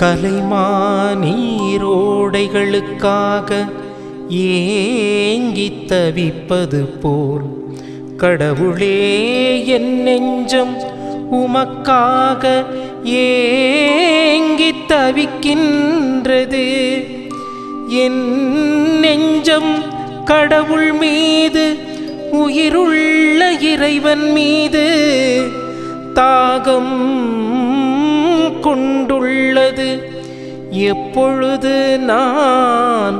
கலைமானீரோடைகளுக்காக ஏங்கித் தவிப்பது போல் கடவுளே என் நெஞ்சம் உமக்காக ஏங்கித் தவிக்கின்றது. என் நெஞ்சம் கடவுள் மீது, உயிருள்ள இறைவன் மீது தாகம் கொண்டுள்ளது. எப்பொழுது நான்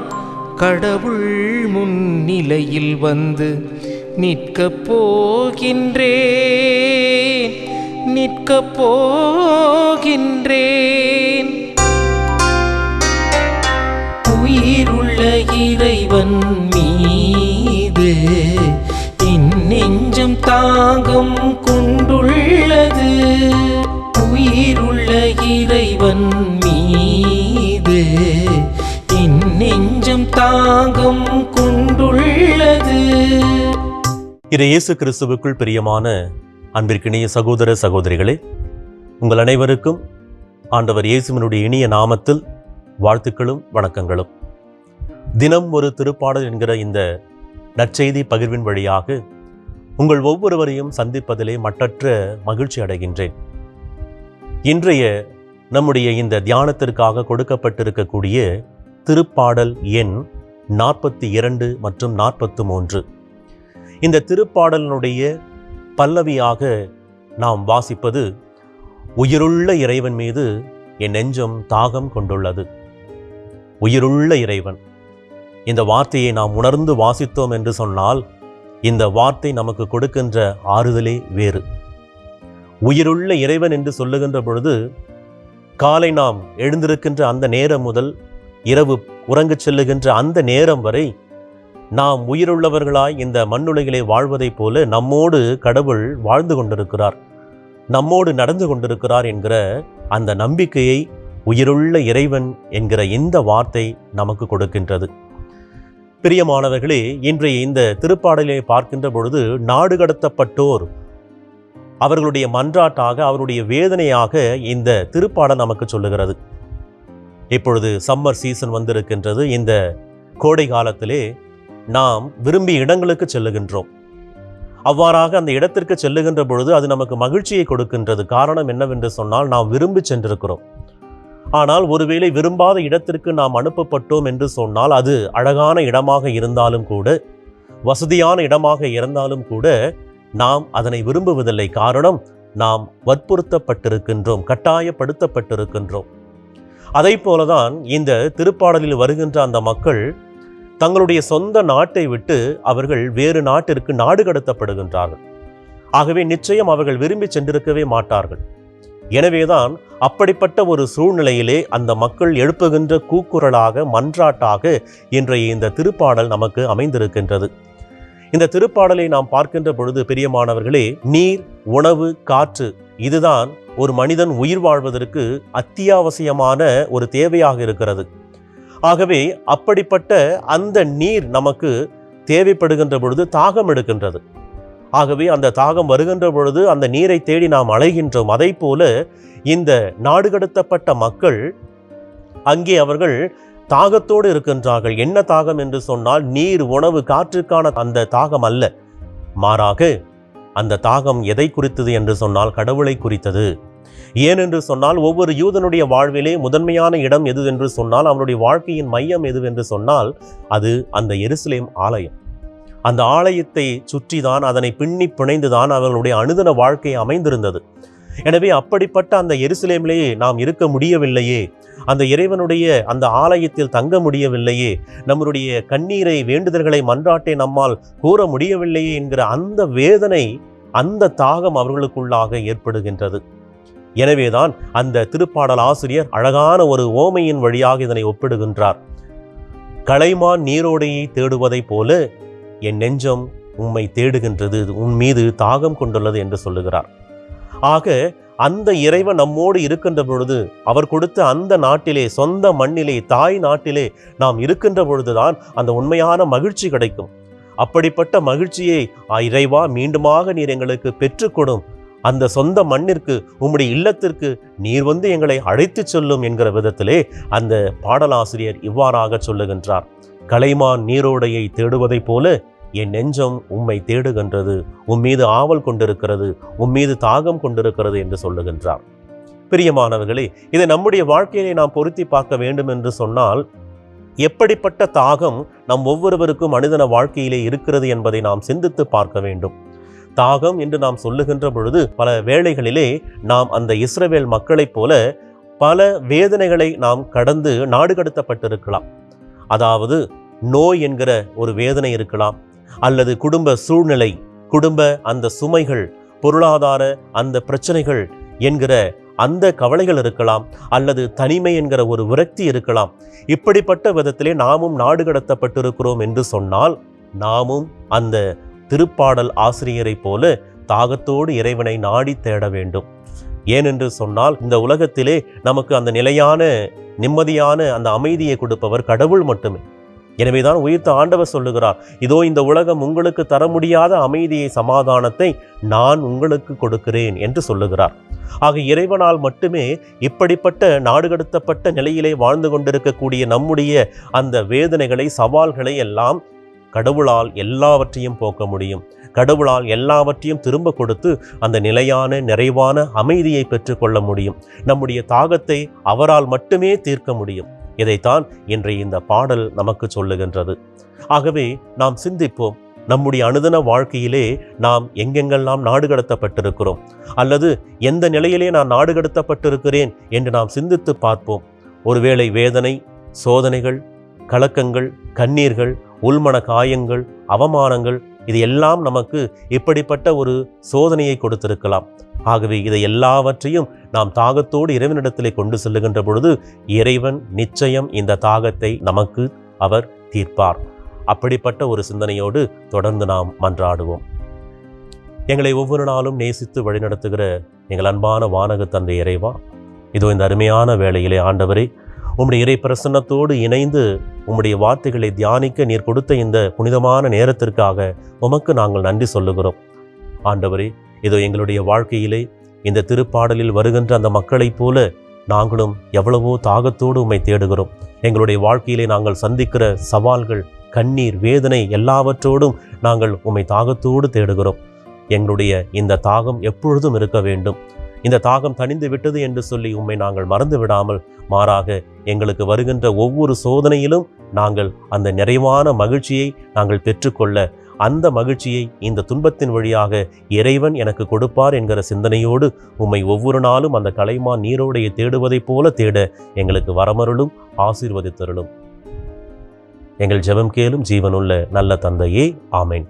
கடவுள் முன்னிலையில் வந்து நிற்கப் போகின்றேன், நிற்கப் போகின்றேன். உயிருள்ள இறைவன் மீது என் நெஞ்சம் தாகம் கொண்டுள்ளது. உயிருள்ள இறைவன் மீது என் நெஞ்சம் தாகம் கொண்டுள்ளது. இயேசு கிறிஸ்துவுக்குள் பிரியமான அன்பிற்கினிய சகோதர சகோதரிகளே, உங்கள் அனைவருக்கும் ஆண்டவர் இயேசுவினுடைய இனிய நாமத்தில் வாழ்த்துக்களும் வணக்கங்களும். தினம் ஒரு திருப்பாடல் என்கிற இந்த நற்செய்தி பகிர்வின் வழியாக உங்கள் ஒவ்வொருவரையும் சந்திப்பதிலே மட்டற்ற மகிழ்ச்சி அடைகின்றேன். இன்றைய நம்முடைய இந்த தியானத்திற்காக கொடுக்கப்பட்டிருக்கக்கூடிய திருப்பாடல் எண் 42 மற்றும் 43. இந்த திருப்பாடலினுடைய பல்லவியாக நாம் வாசிப்பது, உயிருள்ள இறைவன் மீது என் நெஞ்சம் தாகம் கொண்டுள்ளது. உயிருள்ள இறைவன், இந்த வார்த்தையை நாம் உணர்ந்து வாசித்தோம் என்று சொன்னால் இந்த வார்த்தை நமக்கு கொடுக்கின்ற ஆறுதலே வேறு. உயிருள்ள இறைவன் என்று சொல்லுகின்ற பொழுது, காலை நாம் எழுந்திருக்கின்ற அந்த நேரம் முதல் இரவு உறங்கச் செல்லுகின்ற அந்த நேரம் வரை நாம் உயிருள்ளவர்களாய் இந்த மண்ணுலகிலே வாழ்வதைப் போல நம்மோடு கடவுள் வாழ்ந்து கொண்டிருக்கிறார், நம்மோடு நடந்து கொண்டிருக்கிறார் என்கிற அந்த நம்பிக்கையை உயிருள்ள இறைவன் என்கிற இந்த வார்த்தை நமக்கு கொடுக்கின்றது. பிரியமானவர்களே, இன்றைய இந்த திருப்பாடலை பார்க்கின்ற பொழுது நாடு கடத்தப்பட்டோர் அவர்களுடைய மன்றாட்டாக, அவருடைய வேதனையாக இந்த திருப்பாடல் நமக்கு சொல்லுகிறது. இப்பொழுது சம்மர் சீசன் வந்திருக்கின்றது. இந்த கோடை காலத்திலே நாம் விரும்பிய இடங்களுக்கு செல்லுகின்றோம். அவ்வாறாக அந்த இடத்திற்கு செல்லுகின்ற பொழுது அது நமக்கு மகிழ்ச்சியை கொடுக்கின்றது. காரணம் என்னவென்று சொன்னால், நாம் விரும்பி சென்றிருக்கிறோம். ஆனால் ஒருவேளை விரும்பாத இடத்திற்கு நாம் அனுப்பப்பட்டோம் என்று சொன்னால், அது அழகான இடமாக இருந்தாலும் கூட, வசதியான இடமாக இருந்தாலும் கூட, நாம் அதனை விரும்புவதில்லை. காரணம், நாம் வற்புறுத்தப்பட்டிருக்கின்றோம், கட்டாயப்படுத்தப்பட்டிருக்கின்றோம். அதை போலதான் இந்த திருப்பாடலில் வருகின்ற அந்த மக்கள் தங்களுடைய சொந்த நாட்டை விட்டு அவர்கள் வேறு நாட்டிற்கு நாடு கடத்தப்படுகின்றார்கள். ஆகவே நிச்சயம் அவர்கள் விரும்பி சென்றிருக்கவே மாட்டார்கள். எனவேதான் அப்படிப்பட்ட ஒரு சூழ்நிலையிலே அந்த மக்கள் எழுப்புகின்ற கூக்குரலாக, மன்றாட்டாக இன்றைய இந்த திருப்பாடல் நமக்கு அமைந்திருக்கின்றது. இந்த திருப்பாடலை நாம் பார்க்கின்ற பொழுது பிரியமானவர்களே, நீர், உணவு, காற்று, இதுதான் ஒரு மனிதன் உயிர் வாழ்வதற்கு அத்தியாவசியமான ஒரு தேவையாக இருக்கிறது. ஆகவே அப்படிப்பட்ட அந்த நீர் நமக்கு தேவைப்படுகின்ற பொழுது தாகம் எடுக்கின்றது. ஆகவே அந்த தாகம் வருகின்ற பொழுது அந்த நீரை தேடி நாம் அலைகின்றோம். அதை போல இந்த நாடு கடத்தப்பட்ட மக்கள் அங்கே அவர்கள் தாகத்தோடு இருக்கின்றார்கள். என்ன தாகம் என்று சொன்னால், நீர், உணவு, காற்றுக்கான அந்த தாகம் அல்ல. மாறாக அந்த தாகம் எதை குறித்தது என்று சொன்னால், கடவுளை குறித்தது. ஏனென்று சொன்னால், ஒவ்வொரு யூதனுடைய வாழ்விலே முதன்மையான இடம் எது என்று சொன்னால், அவனுடைய வாழ்க்கையின் மையம் எது என்று சொன்னால், அது அந்த எருசலேம் ஆலயம். அந்த ஆலயத்தை சுற்றிதான், அதனை பின்னி பிணைந்துதான் அவர்களுடைய அனுதின வாழ்க்கை அமைந்திருந்தது. எனவே அப்படிப்பட்ட அந்த எருசலேமிலேயே நாம் இருக்க முடியவில்லையே, அந்த இறைவனுடைய அந்த ஆலயத்தில் தங்க முடியவில்லையே, நம்முடைய கண்ணீரை, வேண்டுதல்களை, மன்றாட்டை நம்மால் கூற முடியவில்லையே என்கிற அந்த வேதனை, அந்த தாகம் அவர்களுக்குள்ளாக ஏற்படுகின்றது. எனவேதான் அந்த திருப்பாடல் ஆசிரியர் அழகான ஒரு ஓமையின் வழியாக இதனை ஒப்பிடுகின்றார். கலைமான் நீரோடையை தேடுவதைப் போல என் நெஞ்சம் உம்மை தேடுகின்றது, உன் மீது தாகம் கொண்டுள்ளது என்று சொல்லுகிறார். ஆக அந்த இறைவன் நம்மோடு இருக்கின்ற பொழுது, அவர் கொடுத்த அந்த நாட்டிலே, சொந்த மண்ணிலே, தாய் நாட்டிலே நாம் இருக்கின்ற பொழுதுதான் அந்த உண்மையான மகிழ்ச்சி கிடைக்கும். அப்படிப்பட்ட மகிழ்ச்சியை இறைவா மீண்டுமாக நீர் எங்களுக்கு பெற்றுக்கொடும், அந்த சொந்த மண்ணிற்கு, உம்முடைய இல்லத்திற்கு நீர் வந்து எங்களை அழைத்துச் சொல்லும் என்கிற விதத்திலே அந்த பாடலாசிரியர் இவ்வாறாக சொல்லுகின்றார். கலைமான் நீரோடையை தேடுவதைப் போல என் நெஞ்சம் உம்மை தேடுகின்றது, உம்மீது ஆவல் கொண்டிருக்கிறது, உம்மீது தாகம் கொண்டிருக்கிறது என்று சொல்லுகின்றார். பிரியமானவர்களே, இதை நம்முடைய வாழ்க்கையிலே நாம் பொருத்தி பார்க்க வேண்டும் என்று சொன்னால், எப்படிப்பட்ட தாகம் நம் ஒவ்வொருவருக்கும் மனிதன வாழ்க்கையிலே இருக்கிறது என்பதை நாம் சிந்தித்து பார்க்க வேண்டும். தாகம் என்று நாம் சொல்லுகின்ற பொழுது பல வேளைகளிலே நாம் அந்த இஸ்ரவேல் மக்களைப் போல பல வேதனைகளை நாம் கடந்து நாடு கடத்தப்பட்டிருக்கலாம். அதாவது நோய் என்கிற ஒரு வேதனை இருக்கலாம், அல்லது குடும்ப சூழ்நிலை, குடும்ப அந்த சுமைகள், பொருளாதார அந்த பிரச்சனைகள் என்கிற அந்த கவலைகள் இருக்கலாம், அல்லது தனிமை என்கிற ஒரு விரக்தி இருக்கலாம். இப்படிப்பட்ட விதத்திலே நாமும் நாடு கடத்தப்பட்டிருக்கிறோம் என்று சொன்னால், நாமும் அந்த திருப்பாடல் ஆசிரியரை போல தாகத்தோடு இறைவனை நாடி தேட வேண்டும். ஏனென்று சொன்னால், இந்த உலகத்திலே நமக்கு அந்த நிலையான நிம்மதியான அந்த அமைதியை கொடுப்பவர் கடவுள் மட்டுமே. எனவேதான் உயிர்த்த ஆண்டவர் சொல்லுகிறார், இதோ இந்த உலகம் உங்களுக்கு தர முடியாத அமைதியை, சமாதானத்தை நான் உங்களுக்கு கொடுக்கிறேன் என்று சொல்லுகிறார். ஆக இறைவனால் மட்டுமே இப்படிப்பட்ட நாடு கடத்தப்பட்ட நிலையிலே வாழ்ந்து கொண்டிருக்கக்கூடிய நம்முடைய அந்த வேதனைகளை, சவால்களை எல்லாம் கடவுளால் எல்லாவற்றையும் போக்க முடியும். கடவுளால் எல்லாவற்றையும் திரும்ப கொடுத்து அந்த நிலையான நிறைவான அமைதியை பெற்றுக்கொள்ள முடியும். நம்முடைய தாகத்தை அவரால் மட்டுமே தீர்க்க முடியும். இதைத்தான் இன்றைய இந்த பாடல் நமக்கு சொல்லுகின்றது. ஆகவே நாம் சிந்திப்போம், நம்முடைய அனுதின வாழ்க்கையிலே நாம் எங்கெங்கெல்லாம் நாடு கடத்தப்பட்டிருக்கிறோம், அல்லது எந்த நிலையிலே நான் நாடு கடத்தப்பட்டிருக்கிறேன் என்று நாம் சிந்தித்து பார்ப்போம். ஒருவேளை வேதனை, சோதனைகள், கலக்கங்கள், கண்ணீர்கள், உள்மன காயங்கள், அவமானங்கள், இது எல்லாம் நமக்கு இப்படிப்பட்ட ஒரு சோதனையை கொடுத்திருக்கலாம். ஆகவே இதை எல்லாவற்றையும் நாம் தாகத்தோடு இறைவனிடத்திலே கொண்டு செல்லுகின்ற பொழுது இறைவன் நிச்சயம் இந்த தாகத்தை நமக்கு அவர் தீர்ப்பார். அப்படிப்பட்ட ஒரு சிந்தனையோடு தொடர்ந்து நாம் மன்றாடுவோம். எங்களை ஒவ்வொரு நாளும் நேசித்து வழிநடத்துகிற எங்கள் அன்பான வானக தந்தை இறைவா, இதோ இந்த அருமையான வேளையிலே ஆண்டவரே, உம்முடைய இறை பிரசன்னத்தோடு இணைந்து உம்முடைய வார்த்தைகளை தியானிக்க நீர் கொடுத்த இந்த புனிதமான நேரத்திற்காக உமக்கு நாங்கள் நன்றி சொல்லுகிறோம். ஆண்டவரே, இதோ எங்களுடைய வாழ்க்கையிலே இந்த திருப்பாடலில் வருகின்ற அந்த மக்களைப் போல நாங்களும் எவ்வளவோ தாகத்தோடு உம்மை தேடுகிறோம். எங்களுடைய வாழ்க்கையிலே நாங்கள் சந்திக்கிற சவால்கள், கண்ணீர், வேதனை எல்லாவற்றோடும் நாங்கள் உம்மை தாகத்தோடு தேடுகிறோம். எங்களுடைய இந்த தாகம் எப்பொழுதும் இருக்க வேண்டும். இந்த தாகம் தணிந்து விட்டது என்று சொல்லி உம்மை நாங்கள் மறந்து விடாமல், மாறாக எங்களுக்கு வருகின்ற ஒவ்வொரு சோதனையிலும் நாங்கள் அந்த நிறைவான மகிழ்ச்சியை நாங்கள் பெற்றுக்கொள்ள, அந்த மகிழ்ச்சியை இந்த துன்பத்தின் வழியாக இறைவன் எனக்கு கொடுப்பார் என்கிற சிந்தனையோடு உம்மை ஒவ்வொரு நாளும் அந்த கலைமான் நீரோடையை தேடுவதைப் போல தேட எங்களுக்கு வரமருளும், ஆசீர்வதித்தருளும். எங்கள் ஜெபம் கேளும் ஜீவனுள்ள நல்ல தந்தையே, ஆமென்.